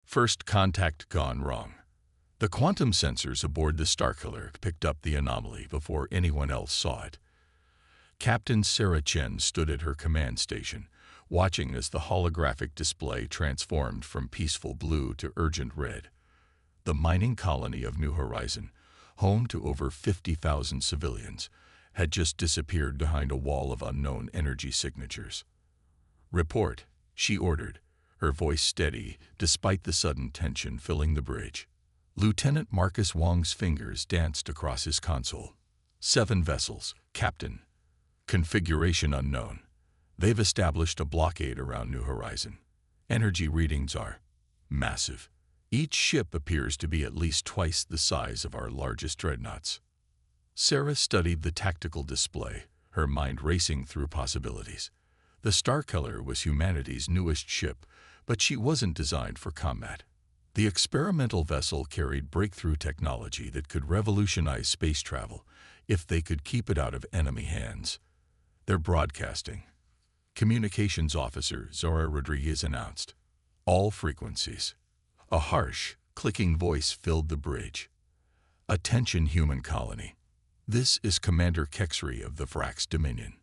First contact gone wrong. The quantum sensors aboard the Starkiller picked up the anomaly before anyone else saw it. Captain Sarah Chen stood at her command station, watching as the holographic display transformed from peaceful blue to urgent red. The mining colony of New Horizon, home to over 50,000 civilians, had just disappeared behind a wall of unknown energy signatures. "Report," she ordered, her voice steady despite the sudden tension filling the bridge. Lieutenant Marcus Wong's fingers danced across his console. 7 vessels, Captain. Configuration unknown. They've established a blockade around New Horizon. Energy readings are massive. Each ship appears to be at least twice the size of our largest dreadnoughts. Sarah studied the tactical display, her mind racing through possibilities. The Starkiller was humanity's newest ship, but she wasn't designed for combat. The experimental vessel carried breakthrough technology that could revolutionize space travel if they could keep it out of enemy hands. They're broadcasting. Communications Officer Zora Rodriguez announced. All frequencies. A harsh, clicking voice filled the bridge. Attention, human colony. This is Commander Kexry of the Vrax Dominion.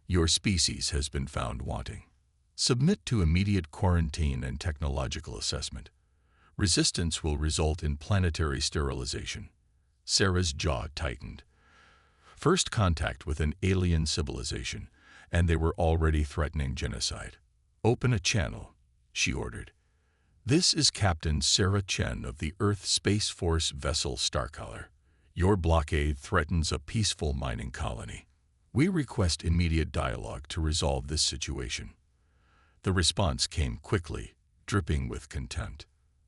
Your species has been found wanting. Submit to immediate quarantine and technological assessment. Resistance will result in planetary sterilization. Sarah's jaw tightened. First contact with an alien civilization, and they were already threatening genocide. Open a channel, she ordered. This is Captain Sarah Chen of the Earth Space Force vessel Starkiller. Your blockade threatens a peaceful mining colony. We request immediate dialogue to resolve this situation. The response came quickly, dripping with contempt.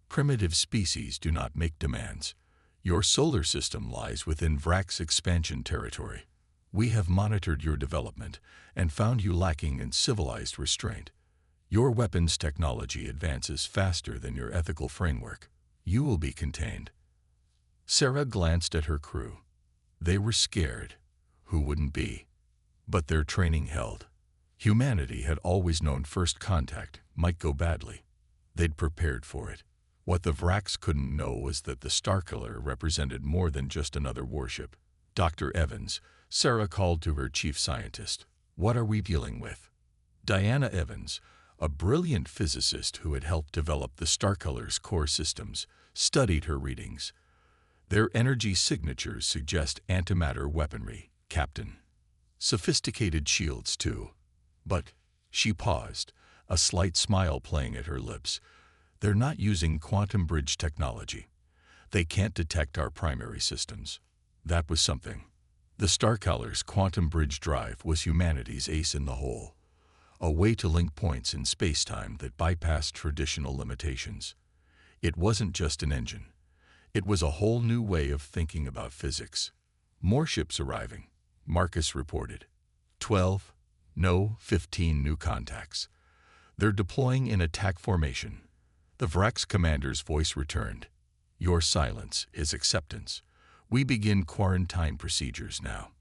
Primitive species do not make demands. Your solar system lies within Vrax expansion territory. We have monitored your development and found you lacking in civilized restraint. Your weapons technology advances faster than your ethical framework. You will be contained. Sarah glanced at her crew. They were scared. Who wouldn't be? But their training held. Humanity had always known first contact might go badly. They'd prepared for it. What the Vrax couldn't know was that the Starkiller represented more than just another warship. Dr. Evans, Sarah called to her chief scientist. What are we dealing with? Diana Evans, a brilliant physicist who had helped develop the Starkiller's core systems, studied her readings. Their energy signatures suggest antimatter weaponry, Captain. Sophisticated shields, too. But she paused, a slight smile playing at her lips. They're not using quantum bridge technology. They can't detect our primary systems. That was something. The Starkiller's quantum bridge drive was humanity's ace in the hole. A way to link points in space-time that bypassed traditional limitations. It wasn't just an engine. It was a whole new way of thinking about physics. More ships arriving, Marcus reported. 12, no, 15 new contacts. They're deploying in attack formation. The Vrax commander's voice returned. Your silence is acceptance. We begin quarantine procedures now.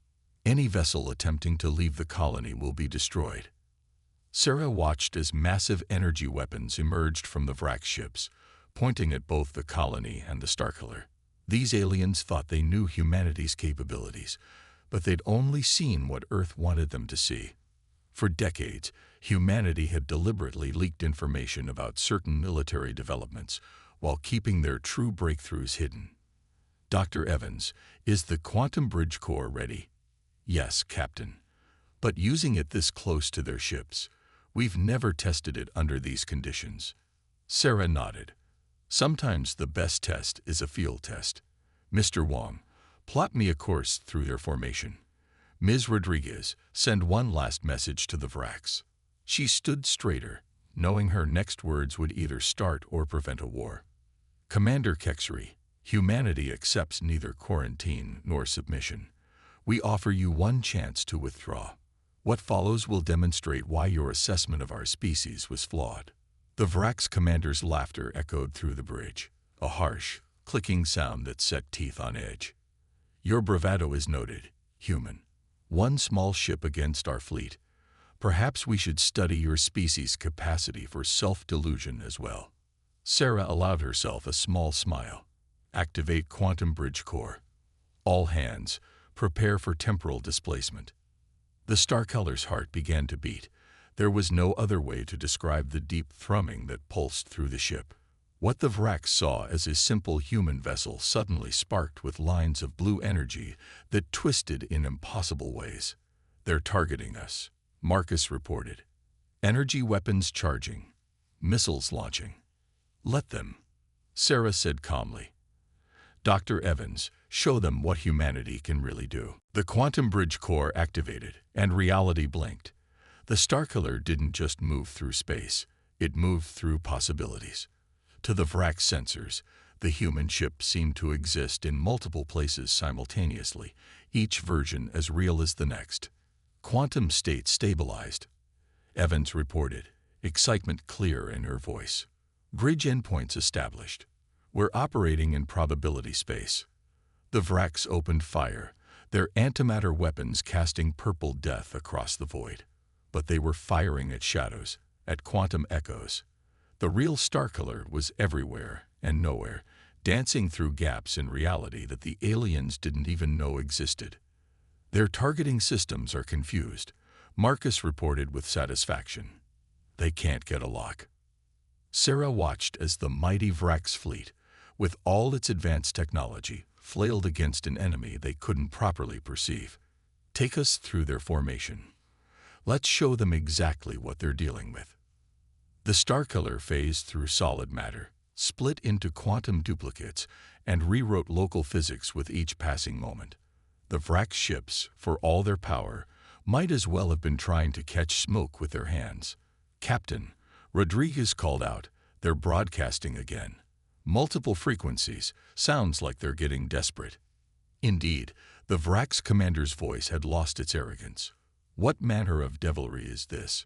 Any vessel attempting to leave the colony will be destroyed. Sarah watched as massive energy weapons emerged from the Vrax ships, pointing at both the colony and the Starkiller. These aliens thought they knew humanity's capabilities, but they'd only seen what Earth wanted them to see. For decades, humanity had deliberately leaked information about certain military developments while keeping their true breakthroughs hidden. Dr. Evans, is the quantum bridge core ready? Yes, Captain. But using it this close to their ships, we've never tested it under these conditions. Sarah nodded. Sometimes the best test is a field test. Mr. Wong, plot me a course through their formation. Ms. Rodriguez, send one last message to the Vrax. She stood straighter, knowing her next words would either start or prevent a war. Commander Kexry, humanity accepts neither quarantine nor submission. We offer you one chance to withdraw. What follows will demonstrate why your assessment of our species was flawed. The Vrax commander's laughter echoed through the bridge, a harsh, clicking sound that set teeth on edge. Your bravado is noted, human. One small ship against our fleet. Perhaps we should study your species' capacity for self-delusion as well. Sarah allowed herself a small smile. Activate quantum bridge core. All hands, prepare for temporal displacement. The Starcolor's heart began to beat. There was no other way to describe the deep thrumming that pulsed through the ship. What the Vrax saw as a simple human vessel suddenly sparked with lines of blue energy that twisted in impossible ways. "They're targeting us," Marcus reported. "Energy weapons charging. Missiles launching." "Let them," Sarah said calmly. "Dr. Evans, show them what humanity can really do." The quantum bridge core activated, and reality blinked. The Starkiller didn't just move through space, it moved through possibilities. To the Vrax sensors, the human ship seemed to exist in multiple places simultaneously, each version as real as the next. Quantum state stabilized, Evans reported, excitement clear in her voice. Bridge endpoints established. We're operating in probability space. The Vrax opened fire, their antimatter weapons casting purple death across the void. But they were firing at shadows, at quantum echoes. The real Starkiller was everywhere and nowhere, dancing through gaps in reality that the aliens didn't even know existed. "Their targeting systems are confused," Marcus reported with satisfaction. "They can't get a lock." Sarah watched as the mighty Vrax fleet, with all its advanced technology, flailed against an enemy they couldn't properly perceive. "Take us through their formation. Let's show them exactly what they're dealing with." The Starkiller phased through solid matter, split into quantum duplicates, and rewrote local physics with each passing moment. The Vrax ships, for all their power, might as well have been trying to catch smoke with their hands. "Captain," Rodriguez called out, "they're broadcasting again. Multiple frequencies, sounds like they're getting desperate." Indeed, the Vrax commander's voice had lost its arrogance. "What manner of devilry is this?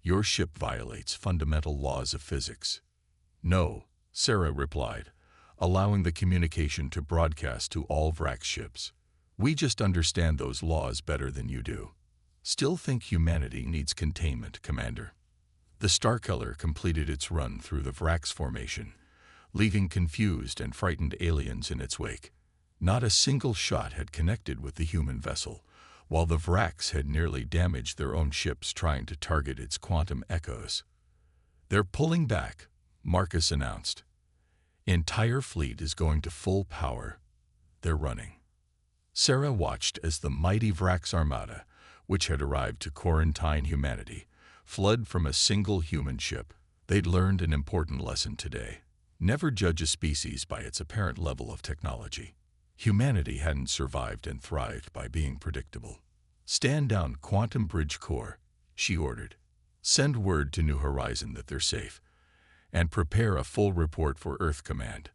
Your ship violates fundamental laws of physics." "No," Sarah replied, allowing the communication to broadcast to all Vrax ships. "We just understand those laws better than you do. Still think humanity needs containment, Commander." The Starkiller completed its run through the Vrax formation, leaving confused and frightened aliens in its wake. Not a single shot had connected with the human vessel, while the Vrax had nearly damaged their own ships trying to target its quantum echoes. "They're pulling back," Marcus announced. "Entire fleet is going to full power. They're running." Sarah watched as the mighty Vrax armada, which had arrived to quarantine humanity, fled from a single human ship. They'd learned an important lesson today. Never judge a species by its apparent level of technology. Humanity hadn't survived and thrived by being predictable. "Stand down, quantum bridge core," she ordered. "Send word to New Horizon that they're safe, and prepare a full report for Earth Command.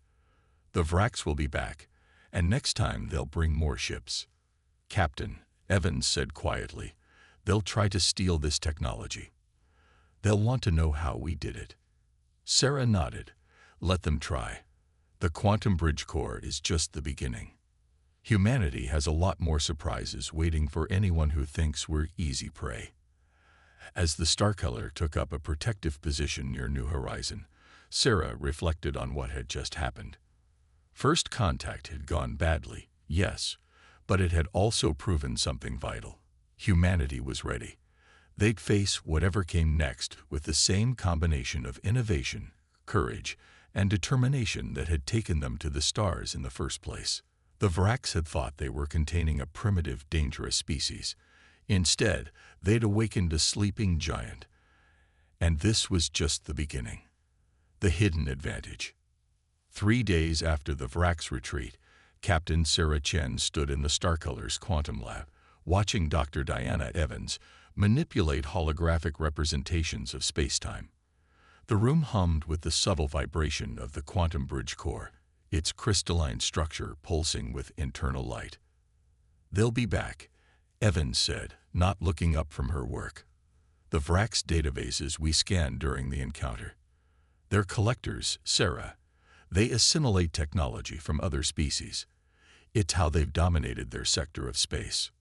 The Vrax will be back, and next time they'll bring more ships." "Captain," Evans said quietly, "they'll try to steal this technology. They'll want to know how we did it." Sarah nodded. "Let them try. The quantum bridge core is just the beginning. Humanity has a lot more surprises waiting for anyone who thinks we're easy prey." As the Starkiller took up a protective position near New Horizon, Sarah reflected on what had just happened. First contact had gone badly, yes, but it had also proven something vital. Humanity was ready. They'd face whatever came next with the same combination of innovation, courage, and determination that had taken them to the stars in the first place. The Vrax had thought they were containing a primitive, dangerous species. Instead, they'd awakened a sleeping giant. And this was just the beginning. The hidden advantage. 3 days after the Vrax retreat, Captain Sarah Chen stood in the Starcolor's quantum lab, watching Dr. Diana Evans manipulate holographic representations of spacetime. The room hummed with the subtle vibration of the quantum bridge core, its crystalline structure pulsing with internal light. "They'll be back," Evans said, not looking up from her work. "The Vrax databases we scanned during the encounter. They're collectors, Sarah. They assimilate technology from other species. It's how they've dominated their sector of space."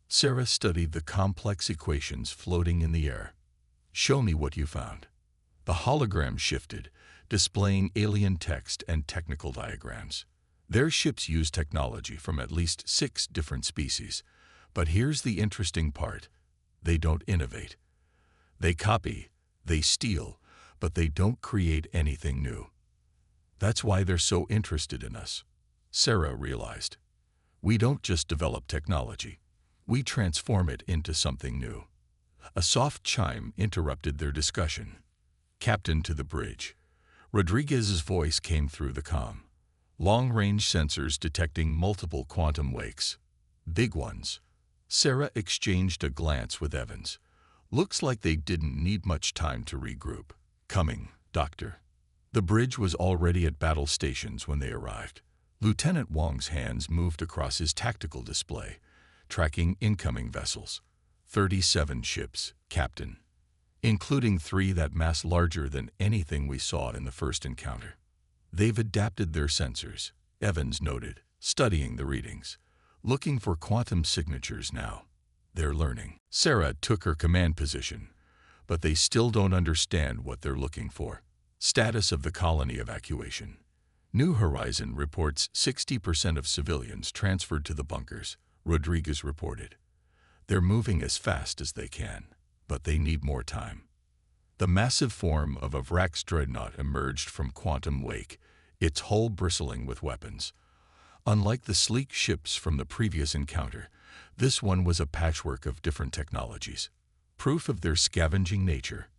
Sarah studied the complex equations floating in the air. "Show me what you found." The hologram shifted, displaying alien text and technical diagrams. Their ships use technology from at least 6 different species. But here's the interesting part. They don't innovate. They copy, they steal, but they don't create anything new. That's why they're so interested in us. Sarah realized. We don't just develop technology. We transform it into something new. A soft chime interrupted their discussion. "Captain to the bridge." Rodriguez's voice came through the comm. Long-range sensors detecting multiple quantum wakes. Big ones. Sarah exchanged a glance with Evans. Looks like they didn't need much time to regroup. "Coming, Doctor." The bridge was already at battle stations when they arrived. Lieutenant Wong's hands moved across his tactical display, tracking incoming vessels. 37 ships, Captain, including 3 that mass larger than anything we saw in the first encounter. They've adapted their sensors, Evans noted, studying the readings. Looking for quantum signatures now. They're learning. Sarah took her command position, but they still don't understand what they're looking for. Status of the colony evacuation. New Horizon reports 60% of civilians transferred to the bunkers, Rodriguez reported. They're moving as fast as they can, but they need more time. The massive form of a Vrax dreadnought emerged from quantum wake, its hull bristling with weapons. Unlike the sleek ships from the previous encounter, this one was a patchwork of different technologies. Proof of their scavenging nature.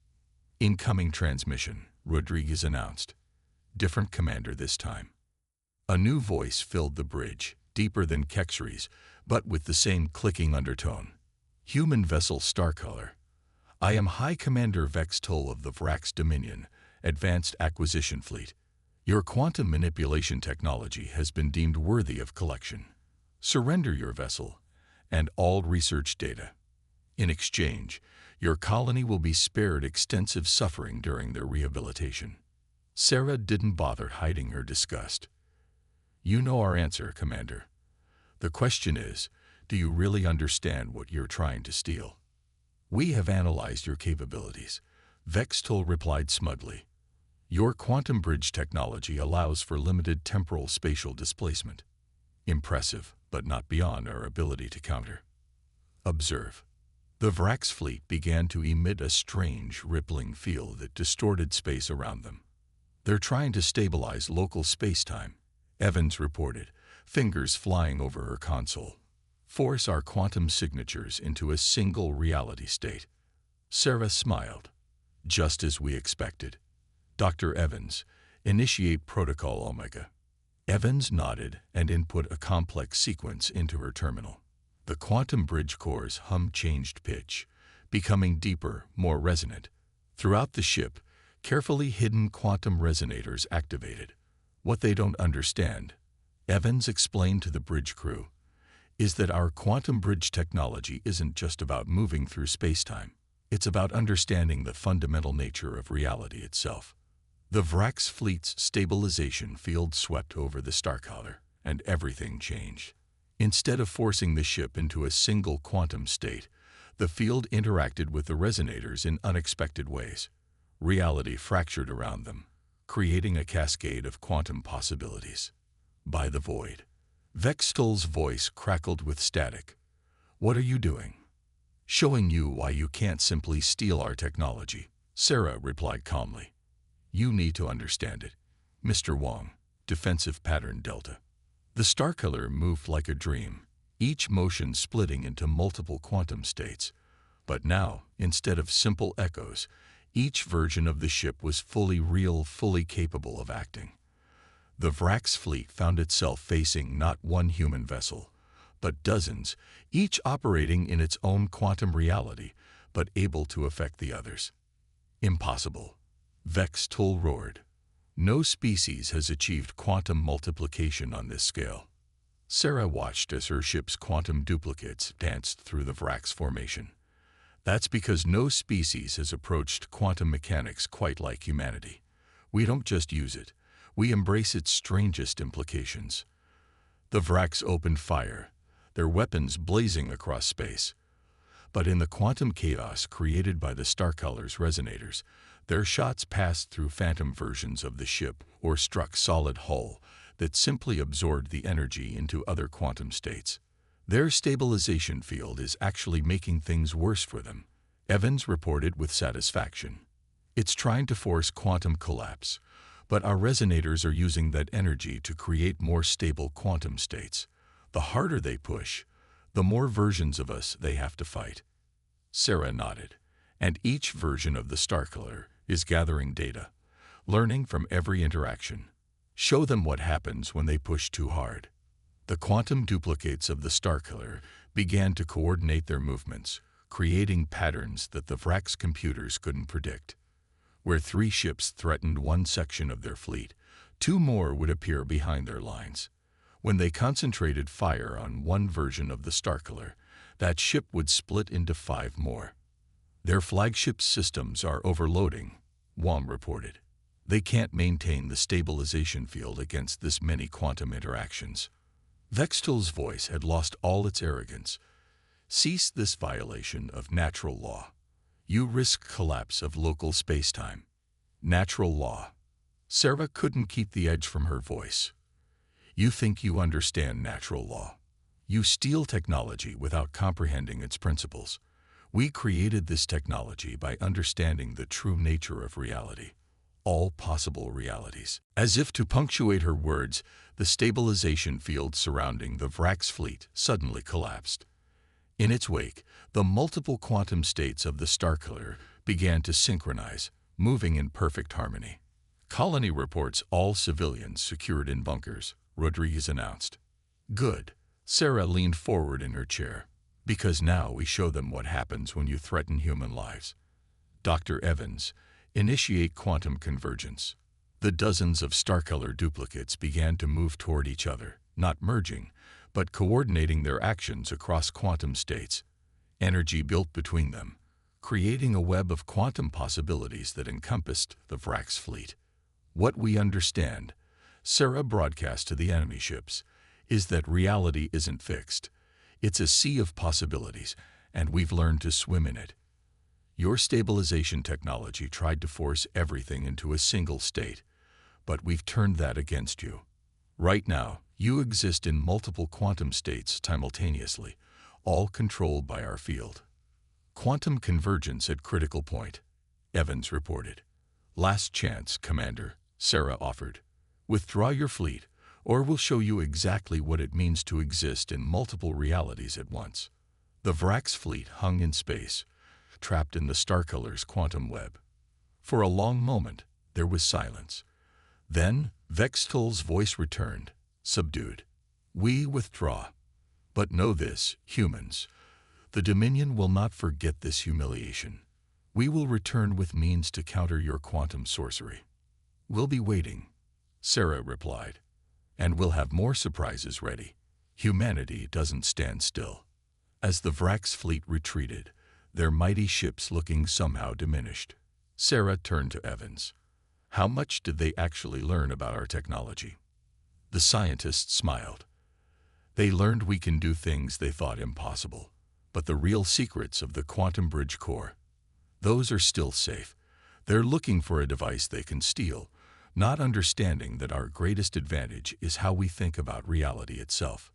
"Incoming transmission," Rodriguez announced. Different commander this time. A new voice filled the bridge, deeper than Kexri's, but with the same clicking undertone. "Human vessel Starcolor. I am High Commander Vex Toll of the Galactic Dominion, Advanced Acquisition Fleet. Your quantum manipulation technology has been deemed worthy of collection. Surrender your vessel and all research data. In exchange, your colony will be spared extensive suffering during their rehabilitation." Sarah didn't bother hiding her disgust. "You know our answer, Commander. The question is, do you really understand what you're trying to steal?" "We have analyzed your capabilities," Vex Toll replied smugly. "Your quantum bridge technology allows for limited temporal spatial displacement. Impressive, but not beyond our ability to counter. Observe." The Vrax fleet began to emit a strange, rippling field that distorted space around them. "They're trying to stabilize local space-time," Evans reported, fingers flying over her console. "Force our quantum signatures into a single reality state." Sarah smiled. "Just as we expected. Dr. Evans, initiate Protocol Omega." Evans nodded and input a complex sequence into her terminal. The quantum bridge core's hum changed pitch, becoming deeper, more resonant. Throughout the ship, carefully hidden quantum resonators activated. "What they don't understand," Evans explained to the bridge crew, "is that our quantum bridge technology isn't just about moving through space-time. It's about understanding the fundamental nature of reality itself." The Vrax fleet's stabilization field swept over the Starcolor, and everything changed. Instead of forcing the ship into a single quantum state, the field interacted with the resonators in unexpected ways. Reality fractured around them, creating a cascade of quantum possibilities. "By the void." Vex Toll's voice crackled with static. "What are you doing?" "Showing you why you can't simply steal our technology," Sarah replied calmly. "You need to understand it, Mr. Wong." Defensive pattern Delta. The Starcolor moved like a dream, each motion splitting into multiple quantum states. But now, instead of simple echoes, each version of the ship was fully real, fully capable of acting. The Vrax fleet found itself facing not one human vessel, but dozens, each operating in its own quantum reality, but able to affect the others. "Impossible," Vex Toll roared. "No species has achieved quantum multiplication on this scale." Sarah watched as her ship's quantum duplicates danced through the Vrax formation. "That's because no species has approached quantum mechanics quite like humanity. We don't just use it, we embrace its strangest implications." The Vrax opened fire, their weapons blazing across space. But in the quantum chaos created by the Starcolor's resonators, Their shots passed through phantom versions of the ship or struck solid hull that simply absorbed the energy into other quantum states. Their stabilization field is actually making things worse for them, Evans reported with satisfaction. It's trying to force quantum collapse, but our resonators are using that energy to create more stable quantum states. The harder they push, the more versions of us they have to fight. Sarah nodded, and each version of the Starkiller is gathering data, learning from every interaction. Show them what happens when they push too hard. The quantum duplicates of the Starkiller began to coordinate their movements, creating patterns that the Vrax computers couldn't predict. Where 3 ships threatened one section of their fleet, 2 more would appear behind their lines. When they concentrated fire on one version of the Starkiller, that ship would split into 5 more. Their flagship systems are overloading, Wam reported. They can't maintain the stabilization field against this many quantum interactions. Vextel's voice had lost all its arrogance. Cease this violation of natural law. You risk collapse of local spacetime. Natural law. Sarah couldn't keep the edge from her voice. You think you understand natural law. You steal technology without comprehending its principles. We created this technology by understanding the true nature of reality, all possible realities. As if to punctuate her words, the stabilization field surrounding the Vrax fleet suddenly collapsed. In its wake, the multiple quantum states of the Starkiller began to synchronize, moving in perfect harmony. Colony reports all civilians secured in bunkers, Rodriguez announced. Good. Sarah leaned forward in her chair. Because now we show them what happens when you threaten human lives. Dr. Evans, initiate quantum convergence. The dozens of Starkiller duplicates began to move toward each other, not merging, but coordinating their actions across quantum states. Energy built between them, creating a web of quantum possibilities that encompassed the Vrax fleet. What we understand, Sarah broadcast to the enemy ships, is that reality isn't fixed. It's a sea of possibilities, and we've learned to swim in it. Your stabilization technology tried to force everything into a single state, but we've turned that against you. Right now, you exist in multiple quantum states simultaneously, all controlled by our field. Quantum convergence at critical point, Evans reported. Last chance, Commander, Sarah offered. Withdraw your fleet, or we'll show you exactly what it means to exist in multiple realities at once. The Vrax fleet hung in space, trapped in the Starkiller's quantum web. For a long moment, there was silence. Then, Vextel's voice returned, subdued. We withdraw. But know this, humans. The Dominion will not forget this humiliation. We will return with means to counter your quantum sorcery. We'll be waiting, Sarah replied. And we'll have more surprises ready. Humanity doesn't stand still. As the Vrax fleet retreated, their mighty ships looking somehow diminished, Sarah turned to Evans. How much did they actually learn about our technology? The scientist smiled. They learned we can do things they thought impossible, but the real secrets of the quantum bridge core, those are still safe. They're looking for a device they can steal, not understanding that our greatest advantage is how we think about reality itself.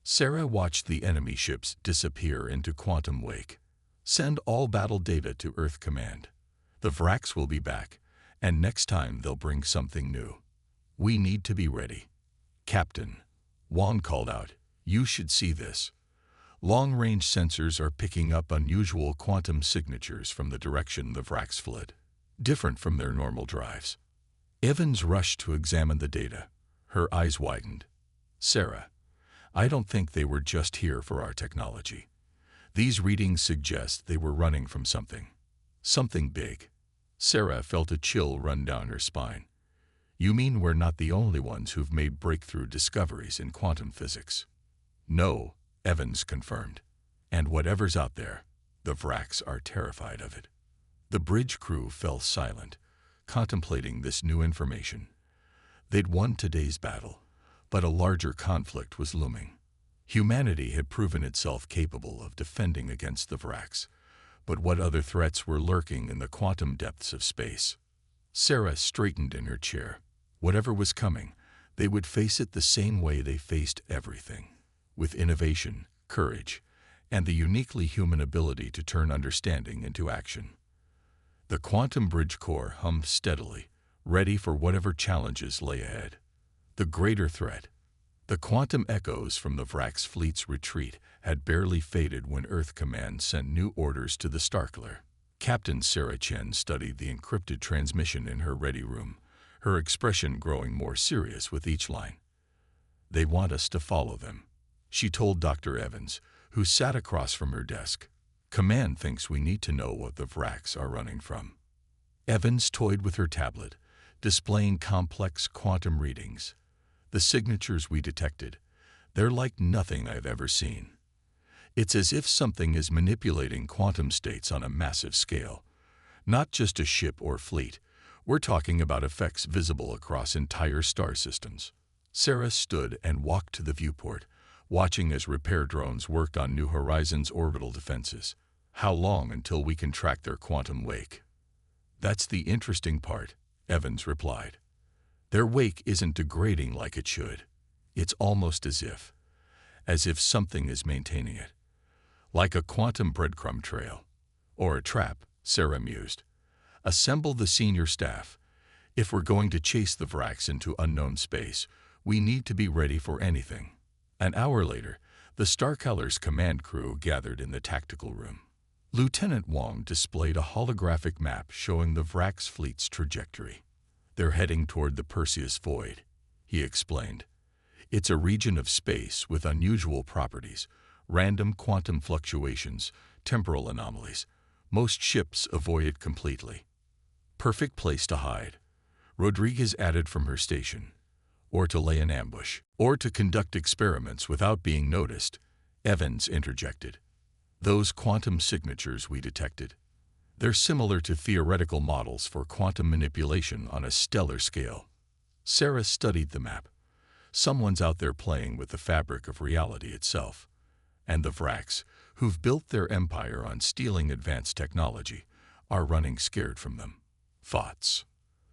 Sarah watched the enemy ships disappear into quantum wake. Send all battle data to Earth Command. The Vrax will be back, and next time they'll bring something new. We need to be ready. Captain, Juan called out, you should see this. Long-range sensors are picking up unusual quantum signatures from the direction the Vrax fled, different from their normal drives. Evans rushed to examine the data. Her eyes widened. Sarah, I don't think they were just here for our technology. These readings suggest they were running from something. Something big. Sarah felt a chill run down her spine. You mean we're not the only ones who've made breakthrough discoveries in quantum physics? No, Evans confirmed. And whatever's out there, the Vrax are terrified of it. The bridge crew fell silent, contemplating this new information. They'd won today's battle, but a larger conflict was looming. Humanity had proven itself capable of defending against the Vrax, but what other threats were lurking in the quantum depths of space? Sarah straightened in her chair. Whatever was coming, they would face it the same way they faced everything, with innovation, courage, and the uniquely human ability to turn understanding into action. The quantum bridge core hummed steadily, ready for whatever challenges lay ahead. The greater threat. The quantum echoes from the Vrax fleet's retreat had barely faded when Earth Command sent new orders to the Starkiller. Captain Sarah Chen studied the encrypted transmission in her ready room, her expression growing more serious with each line. "They want us to follow them," she told Dr. Evans, who sat across from her desk. "Command thinks we need to know what the Vrax are running from." Evans toyed with her tablet, displaying complex quantum readings. "The signatures we detected, they're like nothing I've ever seen. It's as if something is manipulating quantum states on a massive scale. Not just a ship or fleet. We're talking about effects visible across entire star systems." Sarah stood and walked to the viewport, watching as repair drones worked on New Horizons' orbital defenses. "How long until we can track their quantum wake?" "That's the interesting part," Evans replied. "Their wake isn't degrading like it should. It's almost as if something is maintaining it. Like a quantum breadcrumb trail. Or a trap," Sarah mused. "Assemble the senior staff. If we're going to chase the Vrax into unknown space, we need to be ready for anything." An hour later, the Starkiller's command crew gathered in the tactical room. Lieutenant Wong displayed a holographic map showing the Vrax fleet's trajectory. "They're heading toward the Perseus Void," he explained. "It's a region of space with unusual properties, random quantum fluctuations, temporal anomalies. Most ships avoid it completely. Perfect place to hide," Rodriguez added from her station. "Or to lay an ambush. Or to conduct experiments without being noticed," Evans interjected. "Those quantum signatures we detected, they're similar to theoretical models for quantum manipulation on a stellar scale." Sarah studied the map. Someone's out there playing with the fabric of reality itself. And the Vrax, who've built their empire on stealing advanced technology, are running scared from them. Thoughts.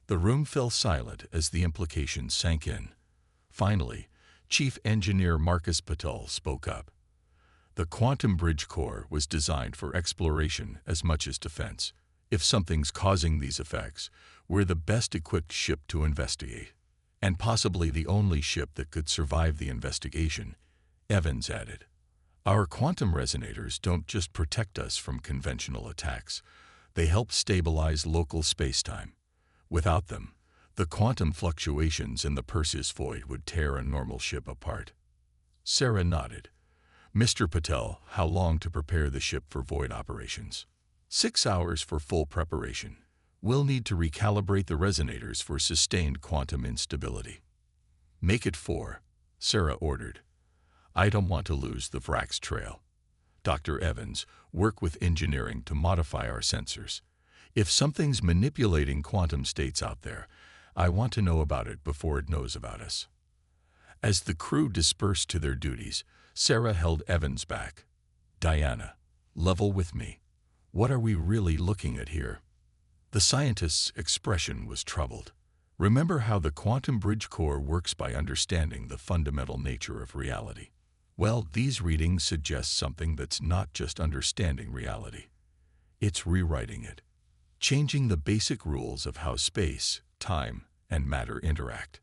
The room fell silent as the implications sank in. Finally, Chief Engineer Marcus Patel spoke up. "The quantum bridge core was designed for exploration as much as defense. If something's causing these effects, we're the best equipped ship to investigate. And possibly the only ship that could survive the investigation," Evans added. "Our quantum resonators don't just protect us from conventional attacks. They help stabilize local spacetime. Without them, the quantum fluctuations in the Perseus Void would tear a normal ship apart." Sarah nodded. "Mr. Patel, how long to prepare the ship for void operations?" 6 hours for full preparation. We'll need to recalibrate the resonators for sustained quantum instability." "Make it 4, Sarah ordered. "I don't want to lose the Vrax trail. Dr. Evans, work with engineering to modify our sensors. If something's manipulating quantum states out there, I want to know about it before it knows about us." As the crew dispersed to their duties, Sarah held Evans back. "Diana, level with me. What are we really looking at here?" The scientist's expression was troubled. "Remember how the quantum bridge core works by understanding the fundamental nature of reality? Well, these readings suggest something that's not just understanding reality. It's rewriting it. Changing the basic rules of how space, time, and matter interact.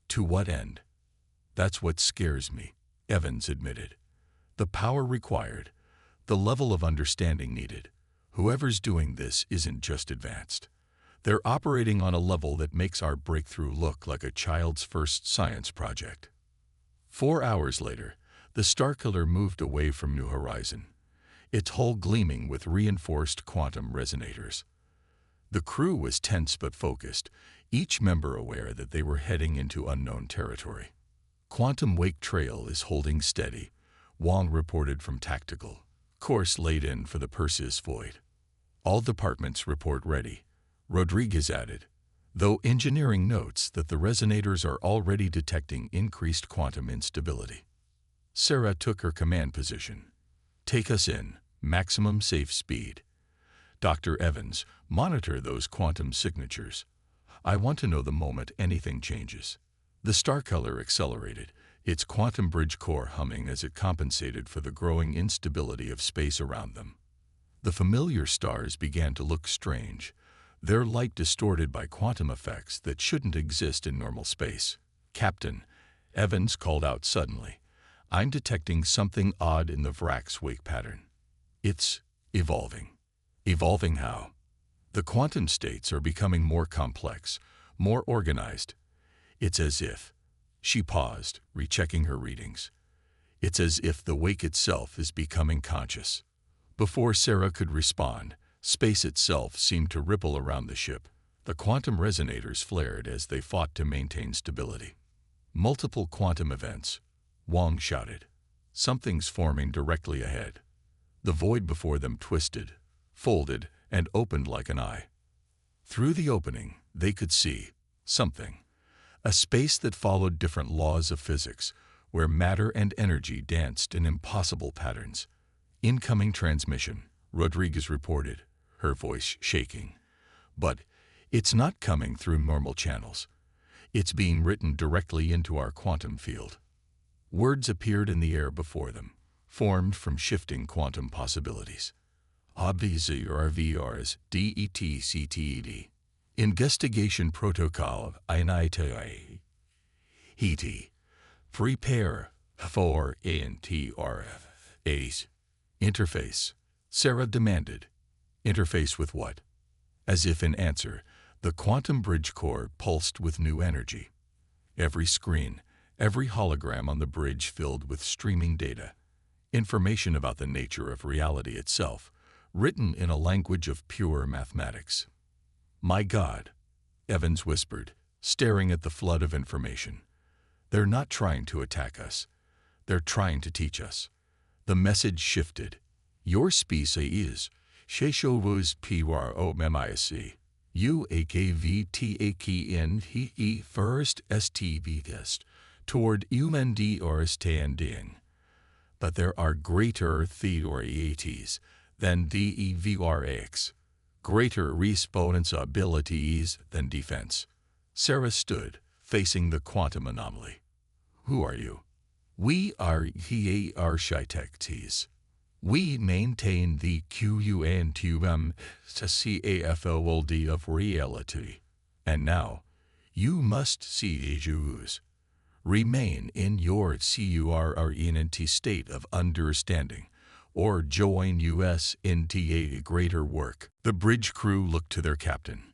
To what end?" "That's what scares me," Evans admitted. "The power required, the level of understanding needed. Whoever's doing this isn't just advanced. They're operating on a level that makes our breakthrough look like a child's first science project." 4 hours later, the Starkiller moved away from New Horizon, its hull gleaming with reinforced quantum resonators. The crew was tense but focused, each member aware that they were heading into unknown territory. "Quantum wake trail is holding steady," Wong reported from Tactical. "Course laid in for the Perseus Void. All departments report ready," Rodriguez added, though engineering notes that the resonators are already detecting increased quantum instability. Sarah took her command position. "Take us in, maximum safe speed. Dr. Evans, monitor those quantum signatures. I want to know the moment anything changes. The star color accelerated, its quantum bridge core humming as it compensated for the growing instability of space around them. The familiar stars began to look strange, their light distorted by quantum effects that shouldn't exist in normal space. "Captain," Evans called out suddenly, "I'm detecting something odd in the Vrak's wake pattern. It's evolving." "Evolving how?" "The quantum states are becoming more complex, more organized. It's as if—" She paused, rechecking her readings. "It's as if the wake itself is becoming conscious." Before Sarah could respond, space itself seemed to ripple around the ship. The quantum resonators flared as they fought to maintain stability. "Multiple quantum events," Wong shouted. "Something's forming directly ahead." The void before them twisted, folded, and opened like an eye. Through the opening, they could see something. A space that followed different laws of physics, where matter and energy danced in impossible patterns. "Incoming transmission," Rodriguez reported, her voice shaking. "But it's not coming through normal channels. It's being written directly into our quantum field." Words appeared in the air before them, formed from shifting quantum possibilities. "RVRVRs DETCTED. Investigation Protocol INITI. HET. Prepare for INTRFAs." "Interface," Sarah demanded. "Interface with what?" As if in answer, the quantum bridge core pulsed with new energy. Every screen, every hologram on the bridge filled with streaming data. Information about the nature of reality itself, written in a language of pure mathematics. "My God," Evans whispered, staring at the flood of information. "They're not trying to attack us. They're trying to teach us." The message shifted. "Your species is Sheshovus Promemic. UAKVTAKN first STV test toward human understanding. But there are greater theories than DEVRX, greater responsibilities than defense." Sarah stood, facing the quantum anomaly. "Who are you?" "We are the architects. We maintain the quantum CAFOLD of reality. And now, you must see Jews. Remain in your CURRENT state of understanding, or join us into a greater work." The bridge crew looked to their captain.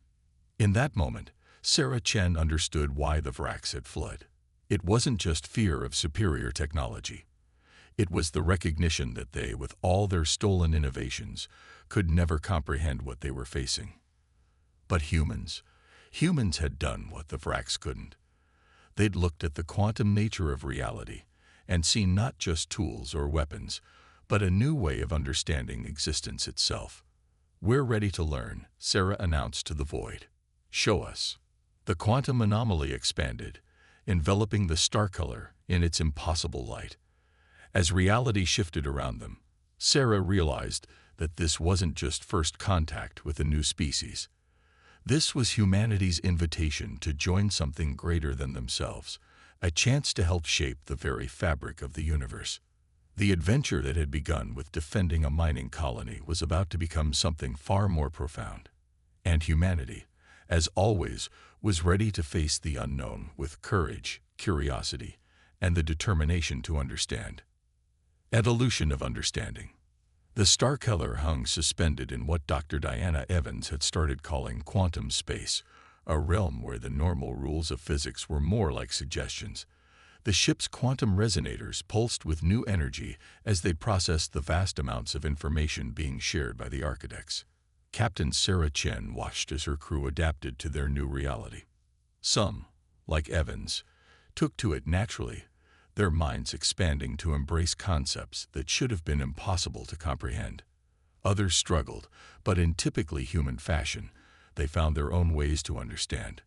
In that moment, Sarah Chen understood why the Vraks had fled. It wasn't just fear of superior technology. It was the recognition that they, with all their stolen innovations, could never comprehend what they were facing. But humans had done what the Vraks couldn't. They'd looked at the quantum nature of reality and seen not just tools or weapons, but a new way of understanding existence itself. "We're ready to learn," Sarah announced to the void. "Show us." The quantum anomaly expanded, enveloping the star color in its impossible light. As reality shifted around them, Sarah realized that this wasn't just first contact with a new species. This was humanity's invitation to join something greater than themselves, a chance to help shape the very fabric of the universe. The adventure that had begun with defending a mining colony was about to become something far more profound. And humanity, as always, was ready to face the unknown with courage, curiosity, and the determination to understand. Evolution of understanding. The star color hung suspended in what Dr. Diana Evans had started calling quantum space, a realm where the normal rules of physics were more like suggestions. The ship's quantum resonators pulsed with new energy as they processed the vast amounts of information being shared by the architects. Captain Sarah Chen watched as her crew adapted to their new reality. Some, like Evans, took to it naturally, their minds expanding to embrace concepts that should have been impossible to comprehend. Others struggled, but in typically human fashion, they found their own ways to understand.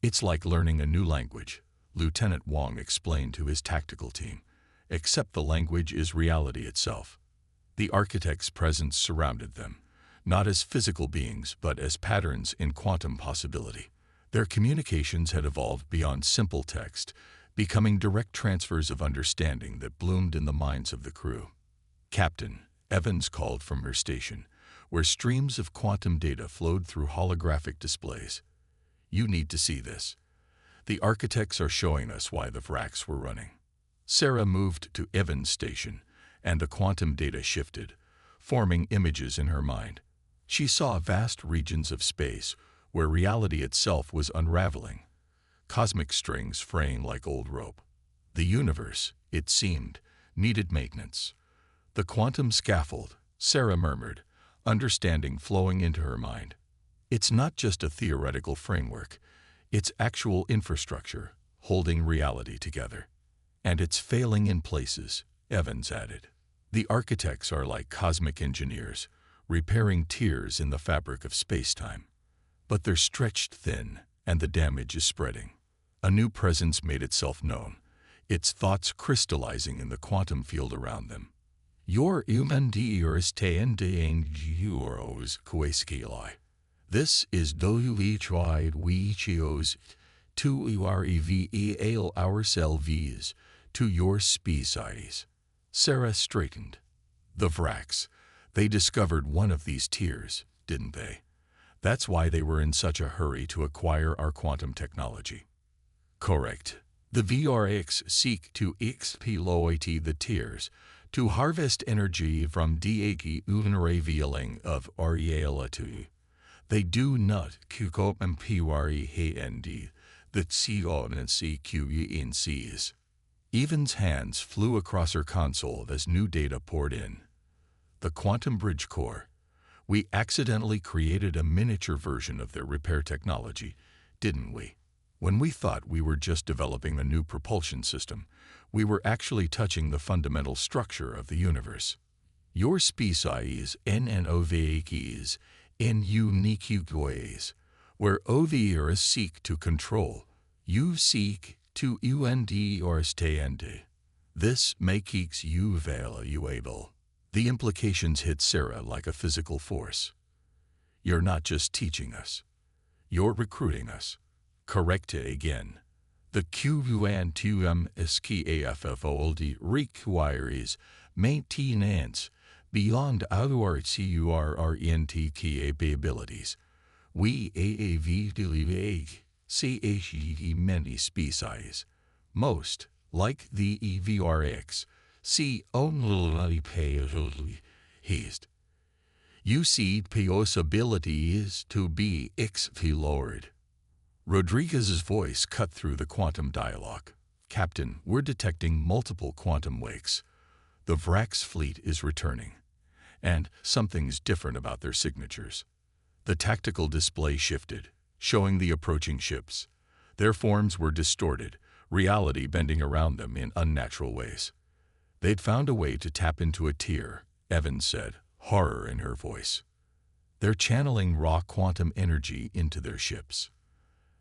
"It's like learning a new language," Lieutenant Wong explained to his tactical team, "except the language is reality itself." The architect's presence surrounded them, not as physical beings, but as patterns in quantum possibility. Their communications had evolved beyond simple text, becoming direct transfers of understanding that bloomed in the minds of the crew. Captain Evans called from her station, where streams of quantum data flowed through holographic displays. "You need to see this. The architects are showing us why the vracks were running." Sarah moved to Evans' station, and the quantum data shifted, forming images in her mind. She saw vast regions of space where reality itself was unraveling, cosmic strings fraying like old rope. The universe, it seemed, needed maintenance. "The quantum scaffold," Sarah murmured, understanding flowing into her mind. "It's not just a theoretical framework, it's actual infrastructure, holding reality together. And it's failing in places," Evans added. "The architects are like cosmic engineers, repairing tears in the fabric of space-time. But they're stretched thin, and the damage is spreading." A new presence made itself known, its thoughts crystallizing in the quantum field around them. "Your humandiers euros quaescali. This is HFY Wichios to reveal ourselves to your species." Sarah straightened. The vracks. They discovered one of these tiers, didn't they? That's why they were in such a hurry to acquire our quantum technology. Correct. The VRX seek to exploit the tiers, to harvest energy from the unrevealing of reality. They do not comprehend the consequences. Evan's hands flew across her console as new data poured in. The quantum bridge core. We accidentally created a miniature version of their repair technology, didn't we? When we thought we were just developing a new propulsion system, we were actually touching the fundamental structure of the universe. Your species NNOVAKs in unique ways, where others seek to control, you seek to understand. This makes you valuable. The implications hit Sarah like a physical force. You're not just teaching us. You're recruiting us. Correct again. The quantum scaffold requires maintenance beyond our current capabilities. We have many species. Most, like the VRX, see only haste. You see possibilities to be explored. Rodriguez's voice cut through the quantum dialogue. "Captain, we're detecting multiple quantum wakes. The Vrax fleet is returning, and something's different about their signatures." The tactical display shifted, showing the approaching ships. Their forms were distorted, reality bending around them in unnatural ways. They'd found a way to tap into a tier, Evans said, horror in her voice. They're channeling raw quantum energy into their ships.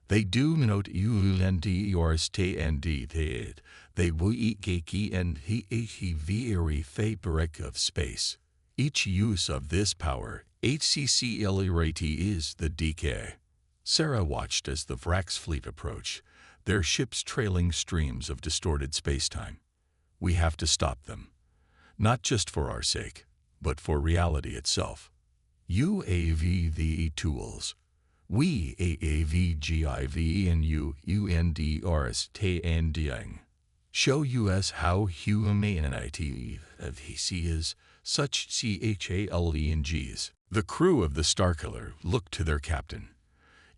They do not understand it. They will eat geeky and he very fabric of space. Each use of this power, HCCL rate is the decay. Sarah watched as the Vrax fleet approached, their ships trailing streams of distorted spacetime. We have to stop them. Not just for our sake, but for reality itself. UAV the tools. We AAVGIV and UNDRSTanding. Show us how humanity is such CHALENGs. The crew of the Starkiller looked to their captain.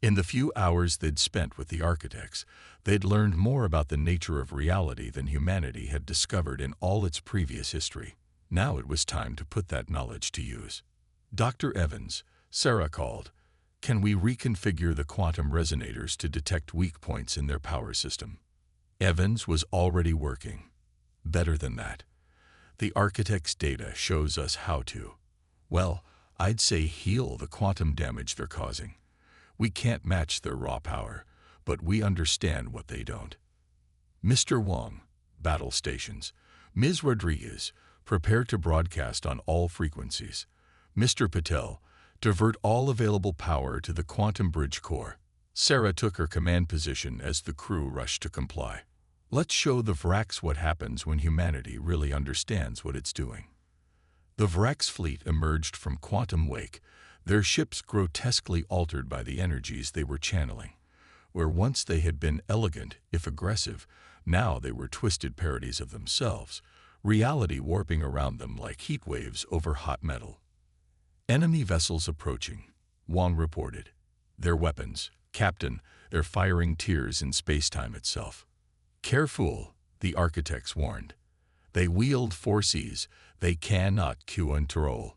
In the few hours they'd spent with the architects, they'd learned more about the nature of reality than humanity had discovered in all its previous history. Now it was time to put that knowledge to use. "Dr. Evans," Sarah called, "can we reconfigure the quantum resonators to detect weak points in their power system?" Evans was already working. Better than that. The architect's data shows us how to. Well, I'd say heal the quantum damage they're causing. We can't match their raw power, but we understand what they don't. Mr. Wong, battle stations. Ms. Rodriguez, prepare to broadcast on all frequencies. Mr. Patel, divert all available power to the quantum bridge core. Sarah took her command position as the crew rushed to comply. Let's show the Vrax what happens when humanity really understands what it's doing. The Vrax fleet emerged from quantum wake, their ships grotesquely altered by the energies they were channeling. Where once they had been elegant, if aggressive, now they were twisted parodies of themselves, reality warping around them like heat waves over hot metal. Enemy vessels approaching, Wong reported. Their weapons, Captain, they're firing tears in space-time itself. Careful, the architects warned. They wield forces they cannot control.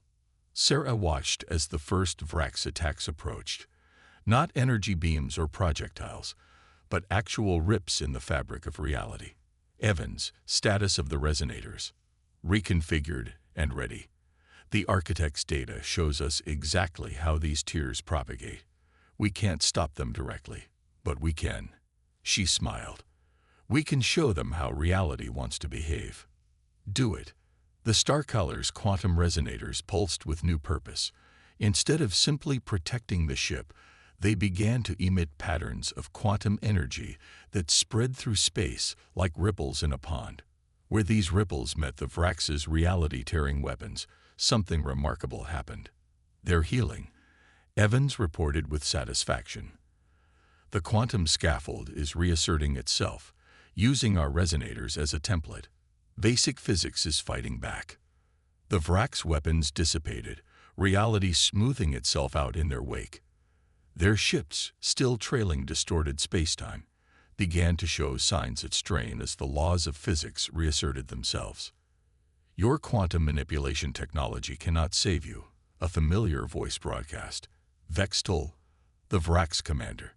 Sarah watched as the first Vrax attacks approached. Not energy beams or projectiles, but actual rips in the fabric of reality. Evans, status of the resonators. Reconfigured and ready. The architect's data shows us exactly how these tears propagate. We can't stop them directly, but we can. She smiled. We can show them how reality wants to behave. Do it. The Starcolor's quantum resonators pulsed with new purpose. Instead of simply protecting the ship, they began to emit patterns of quantum energy that spread through space like ripples in a pond. Where these ripples met the Vrax's reality-tearing weapons, something remarkable happened. They're healing, Evans reported with satisfaction. The quantum scaffold is reasserting itself, using our resonators as a template. Basic physics is fighting back. The Vrax weapons dissipated, reality smoothing itself out in their wake. Their ships, still trailing distorted spacetime, began to show signs of strain as the laws of physics reasserted themselves. Your quantum manipulation technology cannot save you, a familiar voice broadcast. Vextal, the Vrax commander.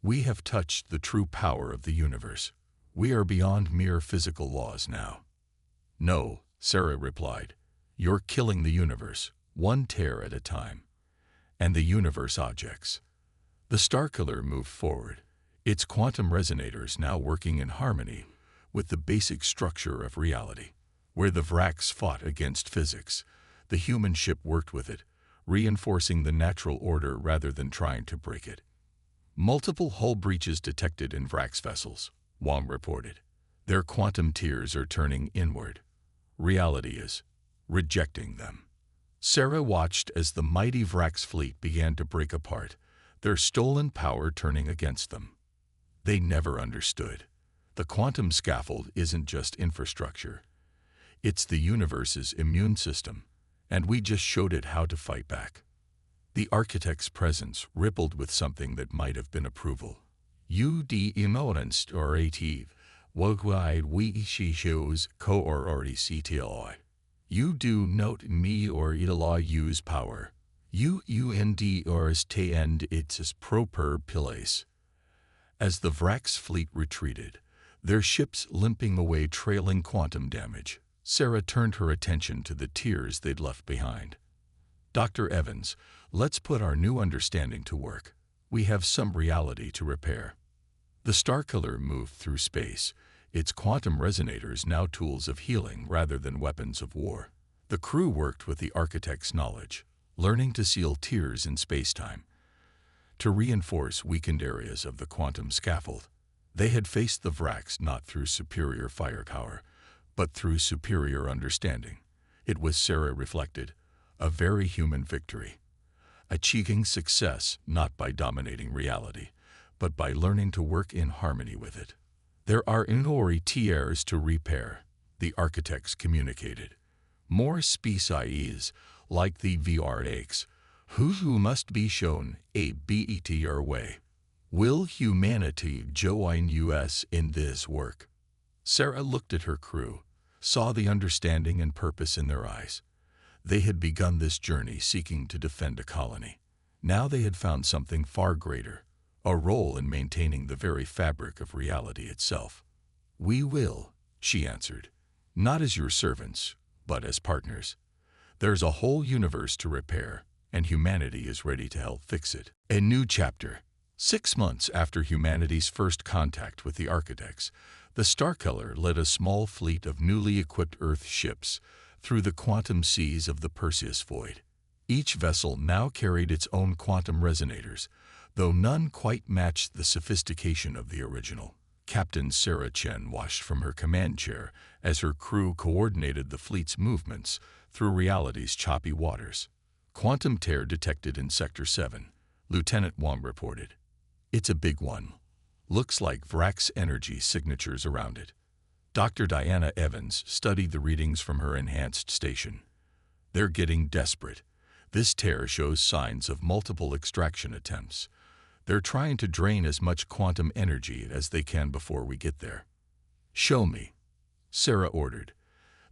We have touched the true power of the universe. We are beyond mere physical laws now. No, Sarah replied. You're killing the universe, one tear at a time. And the universe objects. The Starkiller moved forward, its quantum resonators now working in harmony with the basic structure of reality. Where the Vrax fought against physics, the human ship worked with it, reinforcing the natural order rather than trying to break it. Multiple hull breaches detected in Vrax vessels, Wong reported. Their quantum tears are turning inward. Reality is rejecting them. Sarah watched as the mighty Vrax fleet began to break apart, their stolen power turning against them. They never understood. The quantum scaffold isn't just infrastructure. It's the universe's immune system, and we just showed it how to fight back. The architect's presence rippled with something that might have been approval. You de emotions or ative, worldwide we she shows co-or CTLI. You do note me or it'll use power. You und or stand its proper place. As the Vrax fleet retreated, their ships limping away trailing quantum damage, Sarah turned her attention to the tears they'd left behind. Dr. Evans, let's put our new understanding to work. We have some reality to repair. The Starkiller moved through space, its quantum resonators now tools of healing rather than weapons of war. The crew worked with the architect's knowledge, learning to seal tears in spacetime, to reinforce weakened areas of the quantum scaffold. They had faced the Vrax not through superior firepower, but through superior understanding. It was, Sarah reflected, a very human victory. Achieving success not by dominating reality, but by learning to work in harmony with it. There are ingenuities to repair, the architects communicated. More species, like the VRX, who must be shown a better way. Will humanity join us in this work? Sarah looked at her crew, saw the understanding and purpose in their eyes. They had begun this journey seeking to defend a colony. Now they had found something far greater, a role in maintaining the very fabric of reality itself. We will, she answered, not as your servants, but as partners. There's a whole universe to repair, and humanity is ready to help fix it. A new chapter. 6 months after humanity's first contact with the architects, the Starkiller led a small fleet of newly equipped Earth ships through the quantum seas of the Perseus Void. Each vessel now carried its own quantum resonators, though none quite matched the sophistication of the original. Captain Sarah Chen watched from her command chair as her crew coordinated the fleet's movements through reality's choppy waters. Quantum tear detected in Sector 7, Lieutenant Wong reported. It's a big one. Looks like Vrax's energy signatures around it. Dr. Diana Evans studied the readings from her enhanced station. They're getting desperate. This tear shows signs of multiple extraction attempts. They're trying to drain as much quantum energy as they can before we get there. Show me, Sarah ordered.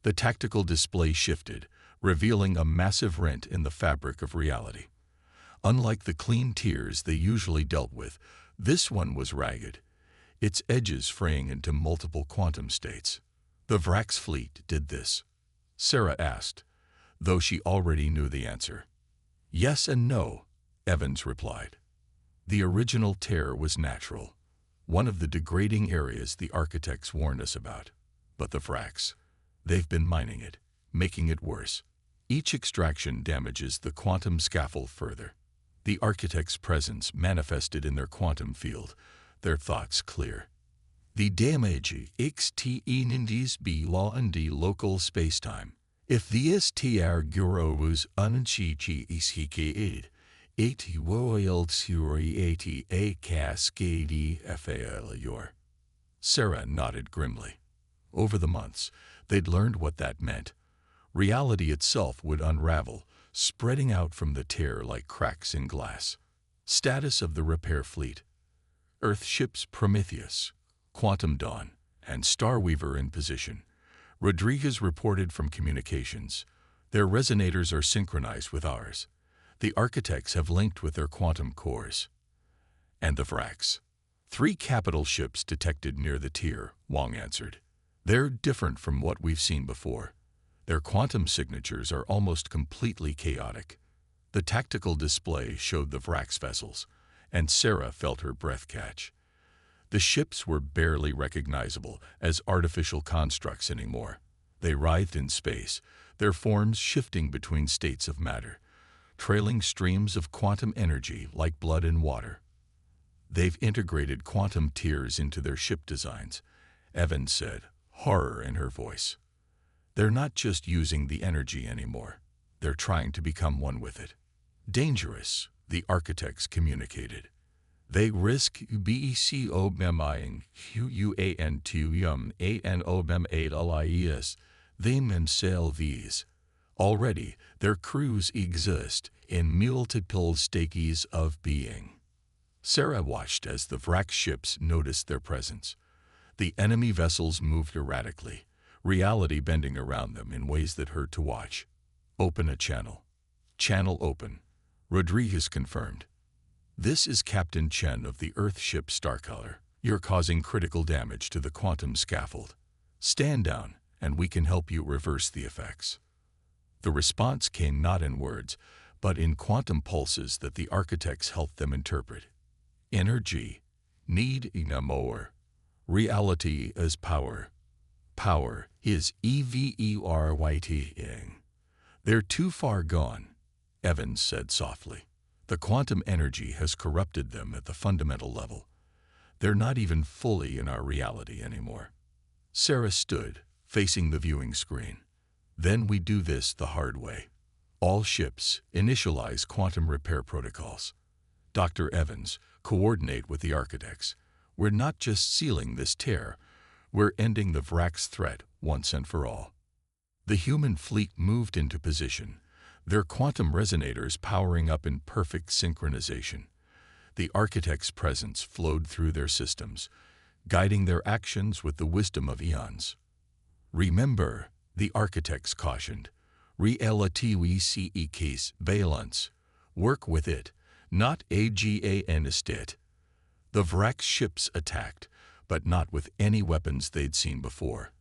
The tactical display shifted, revealing a massive rent in the fabric of reality. Unlike the clean tears they usually dealt with, this one was ragged, its edges fraying into multiple quantum states. The Vrax fleet did this? Sarah asked, though she already knew the answer. Yes and no, Evans replied. The original tear was natural, one of the degrading areas the architects warned us about. But the Vrax, they've been mining it, making it worse. Each extraction damages the quantum scaffold further. The architects' presence manifested in their quantum field, their thoughts clear. The damage extends beyond the local spacetime. If the STR Guru was unchichi it will create a cascade failure. Sarah nodded grimly. Over the months, they'd learned what that meant. Reality itself would unravel, spreading out from the tear like cracks in glass. Status of the repair fleet. Earth ships Prometheus, Quantum Dawn, and Starweaver in position. Rodriguez reported from communications. Their resonators are synchronized with ours. The architects have linked with their quantum cores. And the Vrax. 3 capital ships detected near the tier, Wong answered. They're different from what we've seen before. Their quantum signatures are almost completely chaotic. The tactical display showed the Vrax vessels, and Sarah felt her breath catch. The ships were barely recognizable as artificial constructs anymore. They writhed in space, their forms shifting between states of matter, trailing streams of quantum energy like blood in water. They've integrated quantum tiers into their ship designs, Evans said, horror in her voice. They're not just using the energy anymore. They're trying to become one with it. Dangerous, the architects communicated. They risk BECOBMIing QUAN2 ANOBM8 them themselves. Already, their crews exist in multiple stages of being. Sarah watched as the Vrax ships noticed their presence. The enemy vessels moved erratically, reality bending around them in ways that hurt to watch. Open a channel. Channel open. Rodriguez confirmed. This is Captain Chen of the Earth ship Starcolor. You're causing critical damage to the quantum scaffold. Stand down, and we can help you reverse the effects. The response came not in words, but in quantum pulses that the architects helped them interpret. Energy. Need more. Reality is power. Power is everything. They're too far gone, Evans said softly. The quantum energy has corrupted them at the fundamental level. They're not even fully in our reality anymore. Sarah stood, facing the viewing screen. Then we do this the hard way. All ships initialize quantum repair protocols. Dr. Evans, coordinate with the architects. We're not just sealing this tear, we're ending the Vrax threat once and for all. The human fleet moved into position, their quantum resonators powering up in perfect synchronization. The architects' presence flowed through their systems, guiding their actions with the wisdom of eons. Remember, the architects cautioned, reality we see case balance. Work with it, not against it. The Vrax ships attacked, but not with any weapons they'd seen before.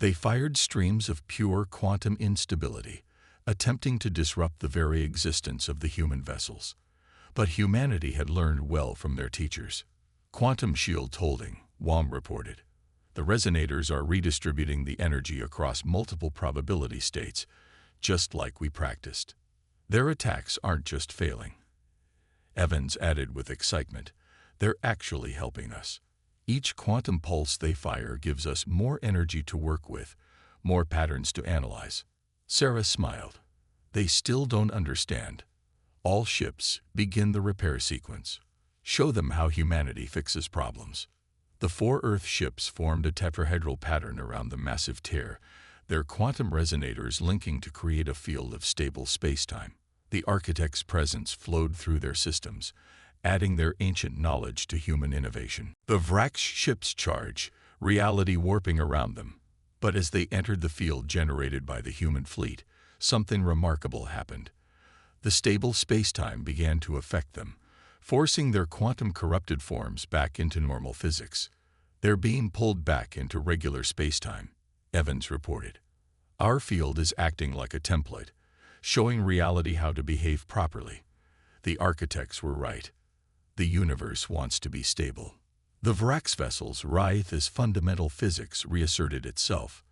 They fired streams of pure quantum instability, attempting to disrupt the very existence of the human vessels. But humanity had learned well from their teachers. Quantum shield holding, Wong reported. The resonators are redistributing the energy across multiple probability states, just like we practiced. Their attacks aren't just failing. Evans added with excitement. They're actually helping us. Each quantum pulse they fire gives us more energy to work with, more patterns to analyze. Sarah smiled. They still don't understand. All ships begin the repair sequence. Show them how humanity fixes problems. The 4 Earth ships formed a tetrahedral pattern around the massive tear, their quantum resonators linking to create a field of stable spacetime. The architect's presence flowed through their systems, adding their ancient knowledge to human innovation. The Vrax ships charge, reality warping around them. But as they entered the field generated by the human fleet, something remarkable happened. The stable spacetime began to affect them, forcing their quantum-corrupted forms back into normal physics. They're being pulled back into regular spacetime, Evans reported. Our field is acting like a template, showing reality how to behave properly. The architects were right. The universe wants to be stable. The Vrax vessels writhe as fundamental physics reasserted itself.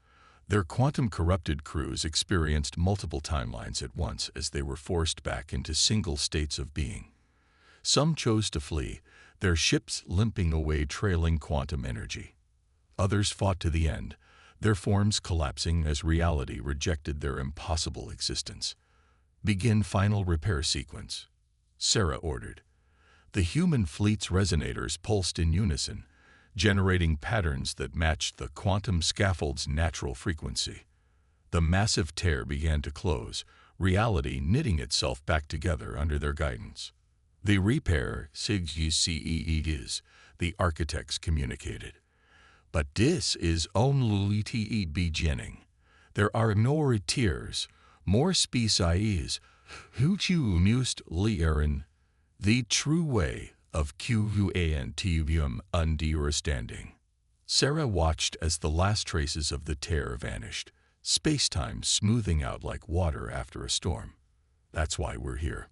Their quantum-corrupted crews experienced multiple timelines at once as they were forced back into single states of being. Some chose to flee, their ships limping away trailing quantum energy. Others fought to the end, their forms collapsing as reality rejected their impossible existence. Begin final repair sequence, Sarah ordered. The human fleet's resonators pulsed in unison, generating patterns that matched the quantum scaffold's natural frequency. The massive tear began to close, reality knitting itself back together under their guidance. The repair is, the architects communicated. But this is only the beginning. There are more tiers, more species, who must learn the true way of quantum understanding. Sarah watched as the last traces of the tear vanished, space-time smoothing out like water after a storm. That's why we're here.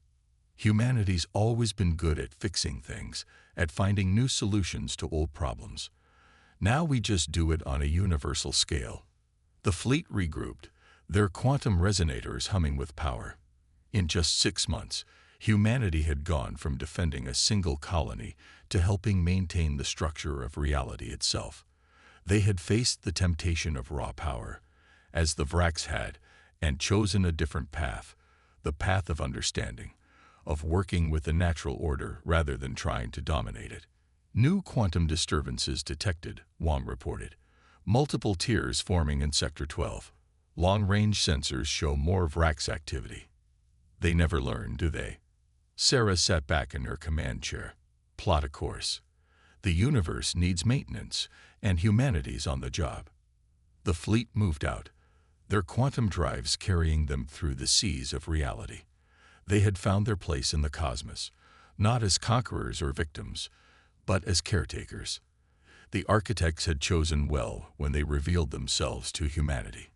Humanity's always been good at fixing things, at finding new solutions to old problems. Now we just do it on a universal scale. The fleet regrouped, their quantum resonators humming with power. In just 6 months, humanity had gone from defending a single colony to helping maintain the structure of reality itself. They had faced the temptation of raw power, as the Vrax had, and chosen a different path, the path of understanding, of working with the natural order rather than trying to dominate it. New quantum disturbances detected, Wong reported. Multiple tiers forming in Sector 12. Long-range sensors show more Vrax activity. They never learn, do they? Sarah sat back in her command chair. Plot a course. The universe needs maintenance, and humanity's on the job. The fleet moved out, their quantum drives carrying them through the seas of reality. They had found their place in the cosmos, not as conquerors or victims, but as caretakers. The architects had chosen well when they revealed themselves to humanity.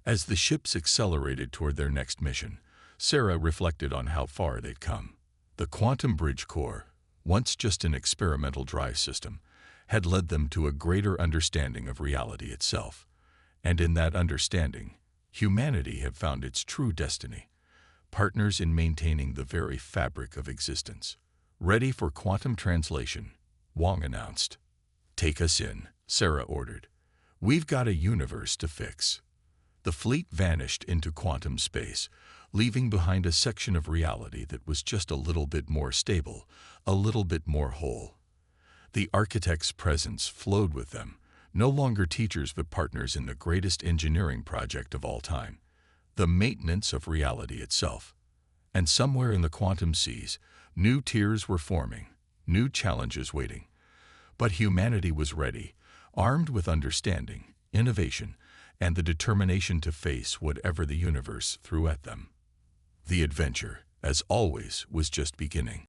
As the ships accelerated toward their next mission, Sarah reflected on how far they'd come. The quantum bridge core, once just an experimental drive system, had led them to a greater understanding of reality itself. And in that understanding, humanity had found its true destiny, partners in maintaining the very fabric of existence. Ready for quantum translation, Wong announced. Take us in, Sarah ordered. We've got a universe to fix. The fleet vanished into quantum space, leaving behind a section of reality that was just a little bit more stable, a little bit more whole. The architect's presence flowed with them, no longer teachers but partners in the greatest engineering project of all time, the maintenance of reality itself. And somewhere in the quantum seas, new tiers were forming, new challenges waiting. But humanity was ready, armed with understanding, innovation, and the determination to face whatever the universe threw at them. The adventure, as always, was just beginning.